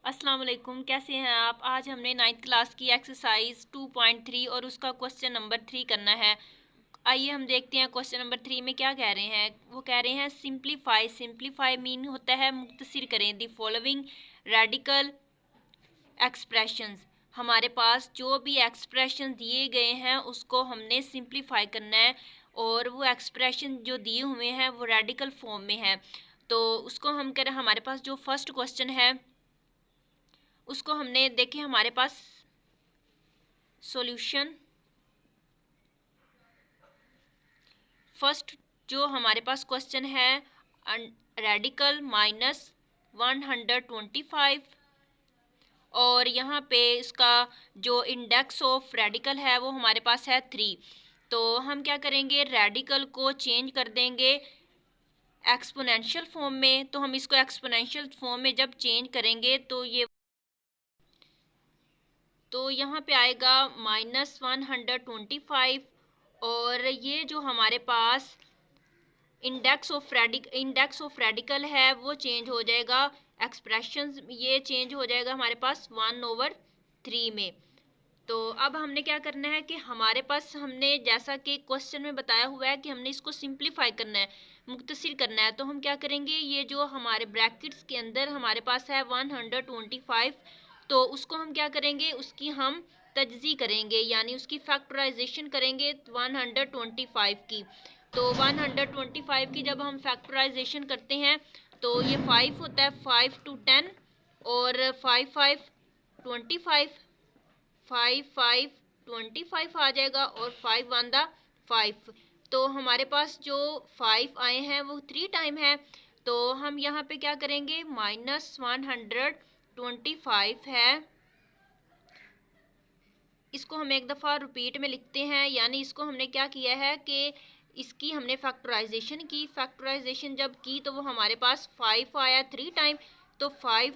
अस्सलाम वालेकुम, कैसे हैं आप। आज हमने 9th क्लास की एक्सरसाइज 2.3 और उसका क्वेश्चन नंबर 3 करना है। आइए हम देखते हैं क्वेश्चन नंबर 3 में क्या कह रहे हैं। वो कह रहे हैं सिंप्लीफाई। सिंप्लीफाई मीन होता है मुख्तसर करें। The following radical expressions. हमारे पास जो भी एक्सप्रेशन दिए गए हैं उसको हमने सिंप्लीफाई करना है, और वो एक्सप्रेशन जो दिए हुए हैं वो रेडिकल फॉर्म में है। तो उसको हम करें। हमारे पास जो फर्स्ट क्वेश्चन है उसको हमने देखे। हमारे पास सॉल्यूशन फर्स्ट जो हमारे पास क्वेश्चन है, रेडिकल -125, और यहाँ पे इसका जो इंडेक्स ऑफ रेडिकल है वो हमारे पास है 3। तो हम क्या करेंगे, रेडिकल को चेंज कर देंगे एक्सपोनेंशियल फॉर्म में। तो हम इसको एक्सपोनेंशियल फॉर्म में जब चेंज करेंगे तो यहाँ पे आएगा -125, और ये जो हमारे पास इंडेक्स ऑफ रेडिकल है वो चेंज हो जाएगा, एक्सप्रेशन ये चेंज हो जाएगा हमारे पास 1/3 में। तो अब हमने क्या करना है कि हमारे पास हमने जैसा कि क्वेश्चन में बताया हुआ है कि हमने इसको सिंप्लीफाई करना है, मुख्तसर करना है। तो हम क्या करेंगे, ये जो हमारे ब्रैकेट्स के अंदर हमारे पास है 125, तो उसको हम क्या करेंगे, उसकी हम तजज़ी करेंगे, यानी उसकी फैक्टराइजेशन करेंगे 125 की। तो 125 की जब हम फैक्टराइजेशन करते हैं तो ये 5 होता है, 5 to 10, और 5 5 25, 5 5 25 आ जाएगा, और 5 1 दा 5। तो हमारे पास जो 5 आए हैं वो 3 टाइम है। तो हम यहाँ पे क्या करेंगे, -125 है, इसको हम एक दफ़ा रिपीट में लिखते हैं। यानी इसको हमने क्या किया है कि इसकी हमने फैक्टराइजेशन की। फैक्टराइजेशन जब की तो वो हमारे पास 5 आया 3 टाइम। तो 5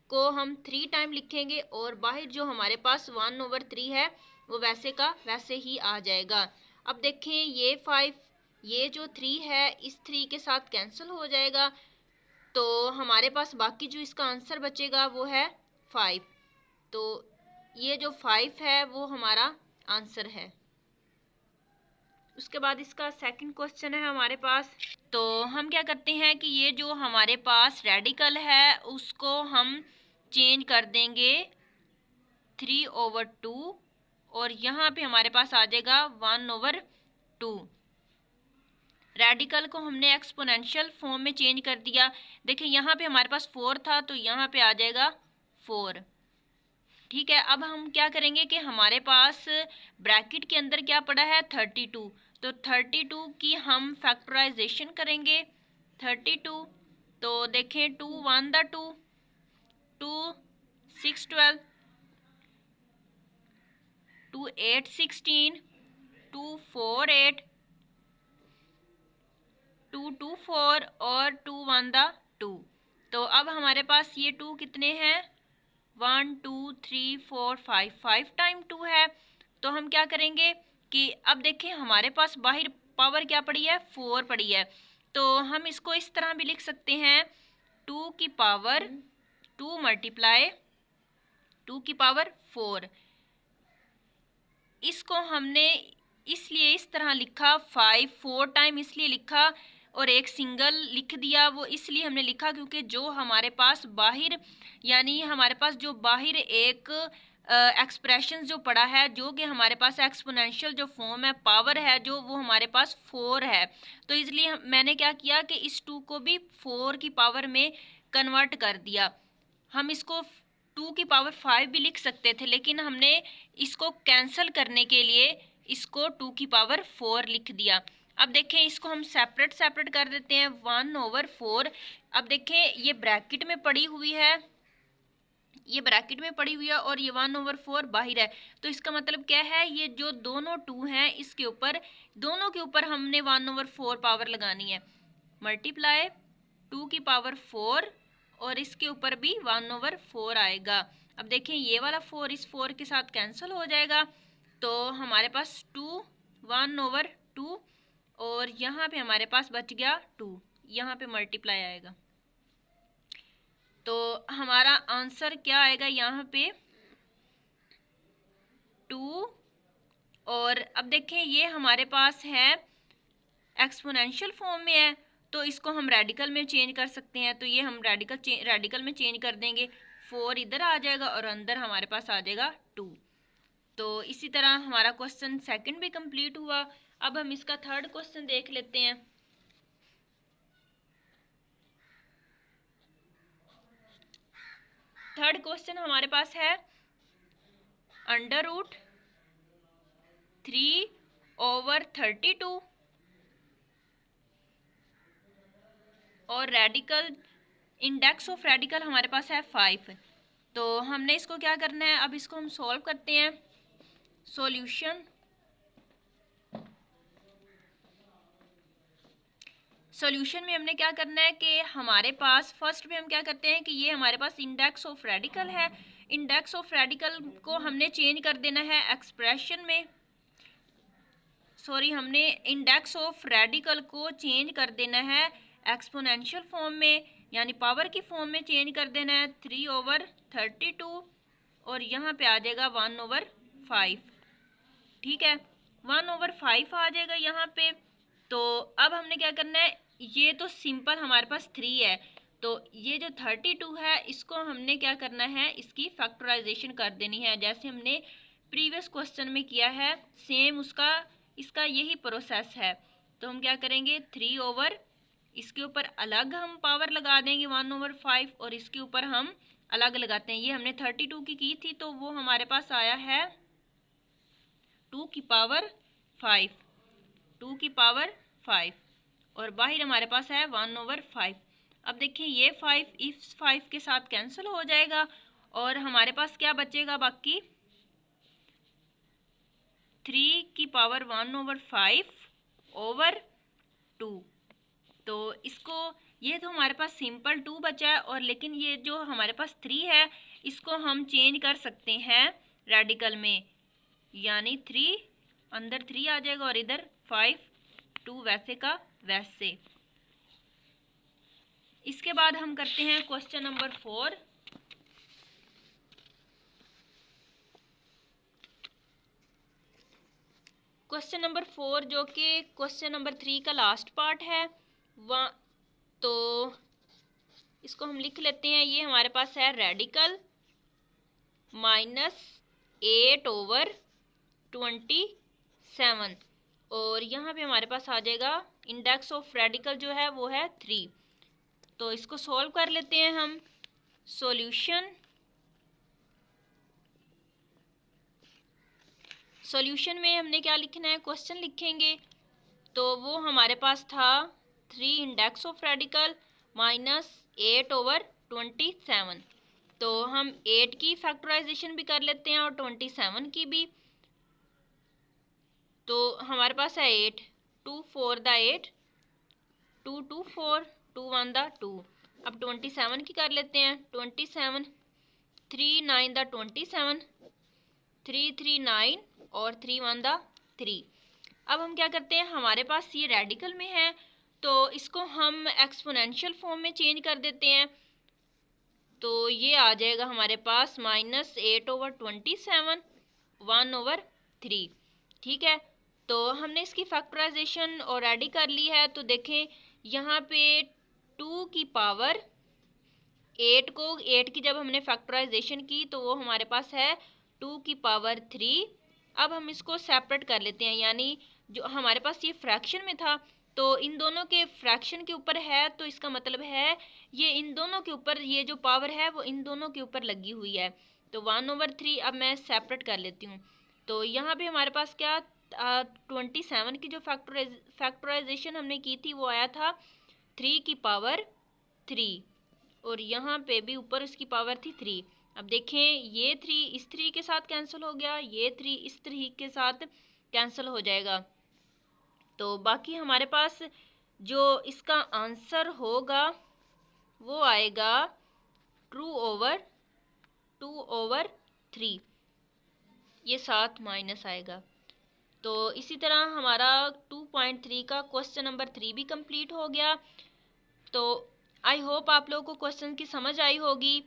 को हम 3 टाइम लिखेंगे, और बाहर जो हमारे पास 1/3 है वो वैसे का वैसे ही आ जाएगा। अब देखें, ये 5, ये जो 3 है इस 3 के साथ कैंसिल हो जाएगा। तो हमारे पास बाकी जो इसका आंसर बचेगा वो है 5। तो ये जो 5 है वो हमारा आंसर है। उसके बाद इसका सेकंड क्वेश्चन है हमारे पास। तो हम क्या करते हैं कि ये जो हमारे पास रेडिकल है उसको हम चेंज कर देंगे 3/2, और यहाँ पे हमारे पास आ जाएगा 1/2। रेडिकल को हमने एक्सपोनेंशियल फॉर्म में चेंज कर दिया। देखिए यहाँ पे हमारे पास 4 था तो यहाँ पे आ जाएगा 4। ठीक है, अब हम क्या करेंगे कि हमारे पास ब्रैकेट के अंदर क्या पड़ा है, 32। तो 32 की हम फैक्टराइजेशन करेंगे। 32, तो देखें 2 1 दा 2, 2 6 12, 2 8 16, 2 4 8, 2 2 4, और 2 1 दा 2। तो अब हमारे पास ये 2 कितने हैं, 1 2 3 4 5, 5 टाइम 2 है। तो हम क्या करेंगे कि अब देखें हमारे पास बाहर पावर क्या पड़ी है, 4 पड़ी है। तो हम इसको इस तरह भी लिख सकते हैं, 2 की पावर 2 मल्टीप्लाई 2 की पावर 4। इसको हमने इसलिए इस तरह लिखा, 5 4 टाइम इसलिए लिखा, और एक सिंगल लिख दिया। वो इसलिए हमने लिखा क्योंकि जो हमारे पास बाहर, यानी हमारे पास जो बाहर एक एक्सप्रेशन जो पड़ा है, जो कि हमारे पास एक्सपोनेंशियल जो फॉर्म है, पावर है जो, वो हमारे पास 4 है। तो इसलिए मैंने क्या किया कि इस 2 को भी 4 की पावर में कन्वर्ट कर दिया। हम इसको 2 की पावर 5 भी लिख सकते थे, लेकिन हमने इसको कैंसिल करने के लिए इसको 2 की पावर 4 लिख दिया। अब देखें इसको हम सेपरेट सेपरेट कर देते हैं, 1/4। अब देखें ये ब्रैकेट में पड़ी हुई है, ये ब्रैकेट में पड़ी हुई है, और ये 1/4 बाहर है। तो इसका मतलब क्या है, ये जो दोनों 2 हैं इसके ऊपर, दोनों के ऊपर हमने 1/4 पावर लगानी है। मल्टीप्लाई 2 की पावर 4, और इसके ऊपर भी 1/4 आएगा। अब देखें ये वाला 4 इस 4 के साथ कैंसिल हो जाएगा। तो हमारे पास 2 1/2, और यहाँ पे हमारे पास बच गया 2, यहाँ पे मल्टीप्लाई आएगा। तो हमारा आंसर क्या आएगा यहाँ पे 2। और अब देखें ये हमारे पास है एक्सपोनेंशियल फॉर्म में है, तो इसको हम रेडिकल में चेंज कर सकते हैं। तो ये हम रेडिकल में चेंज कर देंगे, 4 इधर आ जाएगा और अंदर हमारे पास आ जाएगा 2। तो इसी तरह हमारा क्वेश्चन सेकंड भी कंप्लीट हुआ। अब हम इसका थर्ड क्वेश्चन देख लेते हैं। थर्ड क्वेश्चन हमारे पास है √3/32 और रेडिकल इंडेक्स ऑफ रेडिकल हमारे पास है 5। तो हमने इसको क्या करना है, अब इसको हम सॉल्व करते हैं। सॉल्यूशन में हमने क्या करना है कि हमारे पास फर्स्ट में हम क्या करते हैं कि ये हमारे पास इंडेक्स ऑफ रेडिकल है, इंडेक्स ऑफ रेडिकल को हमने चेंज कर देना है एक्सप्रेशन में, हमने इंडेक्स ऑफ रेडिकल को चेंज कर देना है एक्सपोनेंशियल फॉर्म में, यानी पावर की फॉर्म में चेंज कर देना है 3/32 और यहाँ पे आ जाएगा 1/5। ठीक है, 1/5 आ जाएगा यहाँ पे। तो अब हमने क्या करना है, ये तो सिंपल हमारे पास 3 है, तो ये जो 32 है इसको हमने क्या करना है, इसकी फैक्टराइजेशन कर देनी है, जैसे हमने प्रीवियस क्वेश्चन में किया है सेम इसका यही प्रोसेस है। तो हम क्या करेंगे, 3 इसके ऊपर अलग हम पावर लगा देंगे 1/5 और इसके ऊपर हम अलग लगाते हैं। ये हमने 32 की थी तो वो हमारे पास आया है 2 की पावर 5 और बाहर हमारे पास है 1/5। अब देखिए ये 5 इस 5 के साथ कैंसिल हो जाएगा और हमारे पास क्या बचेगा, बाकी 3 की पावर 1/5/2। तो इसको, ये तो हमारे पास सिंपल 2 बचा है, और लेकिन ये जो हमारे पास 3 है इसको हम चेंज कर सकते हैं रेडिकल में, यानी 3 अंदर 3 आ जाएगा और इधर 5, 2 वैसे का वैसे। इसके बाद हम करते हैं क्वेश्चन नंबर 4। क्वेश्चन नंबर 4 जो कि क्वेश्चन नंबर 3 का लास्ट पार्ट है, वह तो इसको हम लिख लेते हैं। ये हमारे पास है रेडिकल -8/27 और यहाँ पे हमारे पास आ जाएगा इंडेक्स ऑफ रेडिकल जो है वो है 3। तो इसको सॉल्व कर लेते हैं हम। सॉल्यूशन में हमने क्या लिखना है, क्वेश्चन लिखेंगे। तो वो हमारे पास था 3 इंडेक्स ऑफ रेडिकल -8/27। तो हम 8 की फैक्टराइजेशन भी कर लेते हैं और 27 की भी। तो हमारे पास है 8, 2 4 द 8, 2 2 4, 2 1 द 2। अब 27 की कर लेते हैं, 27, 3 9 द 27, 3 3 9 और 3 1 द 3। अब हम क्या करते हैं, हमारे पास ये रेडिकल में है तो इसको हम एक्सपोनेंशियल फॉर्म में चेंज कर देते हैं। तो ये आ जाएगा हमारे पास -8/27 1/3। ठीक है, तो हमने इसकी फैक्टराइजेशन ऑलरेडी कर ली है। तो देखें यहाँ पे 2 की पावर 8 की जब हमने फैक्टराइजेशन की तो वो हमारे पास है 2 की पावर 3। अब हम इसको सेपरेट कर लेते हैं, यानी जो हमारे पास ये फ्रैक्शन में था तो इन दोनों के फ्रैक्शन के ऊपर है, तो इसका मतलब है ये इन दोनों के ऊपर, ये जो पावर है वो इन दोनों के ऊपर लगी हुई है। तो 1/3 अब मैं सेपरेट कर लेती हूँ। तो यहाँ पे हमारे पास क्या 27 की जो फैक्टराइजेशन हमने की थी वो आया था 3 की पावर 3 और यहाँ पे भी ऊपर उसकी पावर थी 3। अब देखें ये 3 इस 3 के साथ कैंसिल हो गया, ये 3 इस 3 के साथ कैंसिल हो जाएगा। तो बाकी हमारे पास जो इसका आंसर होगा वो आएगा 2/3, ये साथ माइनस आएगा। तो इसी तरह हमारा 2.3 का क्वेश्चन नंबर 3 भी कंप्लीट हो गया। तो आई होप आप लोगों को क्वेश्चन की समझ आई होगी।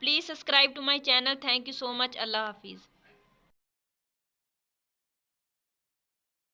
Please subscribe to my channel. Thank you so much. अल्लाह हाफिज़।